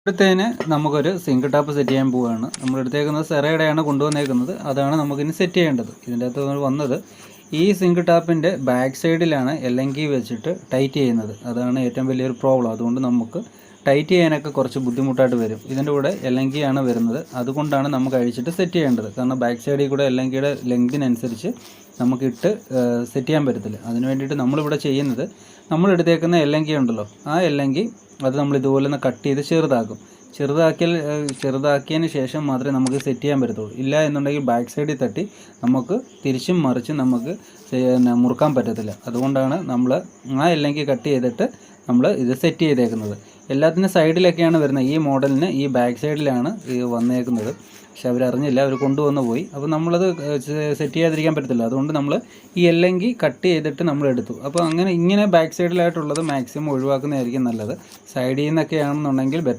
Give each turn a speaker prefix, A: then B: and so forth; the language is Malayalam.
A: ഇപ്പോഴത്തേന് നമുക്കൊരു സിങ്ക് ടാപ്പ് സെറ്റ് ചെയ്യാൻ പോവുകയാണ്. നമ്മൾ എടുത്തേക്കുന്നത് സെറയുടെയാണ് കൊണ്ടുവന്നേക്കുന്നത്. അതാണ് നമുക്കിനി സെറ്റ് ചെയ്യേണ്ടത്. ഇതിൻ്റെ അകത്ത് വന്നത് ഈ സിങ്ക് ടാപ്പിൻ്റെ ബാക്ക് സൈഡിലാണ് എല്ലങ്കി വെച്ചിട്ട് ടൈറ്റ് ചെയ്യുന്നത്. അതാണ് ഏറ്റവും വലിയൊരു പ്രോബ്ലം. അതുകൊണ്ട് നമുക്ക് ടൈറ്റ് ചെയ്യാനൊക്കെ കുറച്ച് ബുദ്ധിമുട്ടായിട്ട് വരും. ഇതിൻ്റെ കൂടെ എല്ലങ്കിയാണ് വരുന്നത്. അതുകൊണ്ടാണ് നമുക്ക് അഴിച്ചിട്ട് സെറ്റ് ചെയ്യേണ്ടത്. കാരണം ബാക്ക് സൈഡിൽ കൂടെ എല്ലങ്കിയുടെ ലെങ്തിനനുസരിച്ച് നമുക്കിട്ട് സെറ്റ് ചെയ്യാൻ പറ്റത്തില്ല. അതിന് വേണ്ടിയിട്ട് നമ്മളിവിടെ ചെയ്യുന്നത്, നമ്മൾ എടുത്തേക്കുന്ന എല്ലങ്കി ഉണ്ടല്ലോ, ആ എല്ലങ്കി അത് നമ്മൾ ഇതുപോലെ ഒന്ന് കട്ട് ചെയ്ത് ചെറുതാക്കിയതിന് ശേഷം മാത്രമേ നമുക്ക് സെറ്റ് ചെയ്യാൻ പറ്റത്തുള്ളൂ. ഇല്ല എന്നുണ്ടെങ്കിൽ ബാക്ക് സൈഡിൽ തട്ടി നമുക്ക് തിരിച്ചും മറിച്ചും നമുക്ക് മുറുക്കാൻ പറ്റത്തില്ല. അതുകൊണ്ടാണ് നമ്മൾ ആ എല്ലങ്കി കട്ട് ചെയ്തിട്ട് നമ്മൾ ഇത് സെറ്റ് ചെയ്തേക്കുന്നത്. എല്ലാത്തിനും സൈഡിലൊക്കെയാണ് വരുന്നത്. ഈ മോഡലിന് ഈ ബാക്ക് സൈഡിലാണ് ഇത് വന്നേക്കുന്നത്. പക്ഷെ അവരറിഞ്ഞില്ല, അവർ കൊണ്ടുവന്ന് പോയി. അപ്പോൾ നമ്മളത് സെറ്റ് ചെയ്യാതിരിക്കാൻ പറ്റത്തില്ല. അതുകൊണ്ട് നമ്മൾ ഈ എല്ലങ്കി കട്ട് ചെയ്തിട്ട് നമ്മൾ എടുത്തു. അപ്പോൾ ഇങ്ങനെ ബാക്ക് സൈഡിലായിട്ടുള്ളത് മാക്സിമം ഒഴിവാക്കുന്നതായിരിക്കും നല്ലത്. സൈഡിൽ നിന്നൊക്കെ ആണെന്നുണ്ടെങ്കിൽ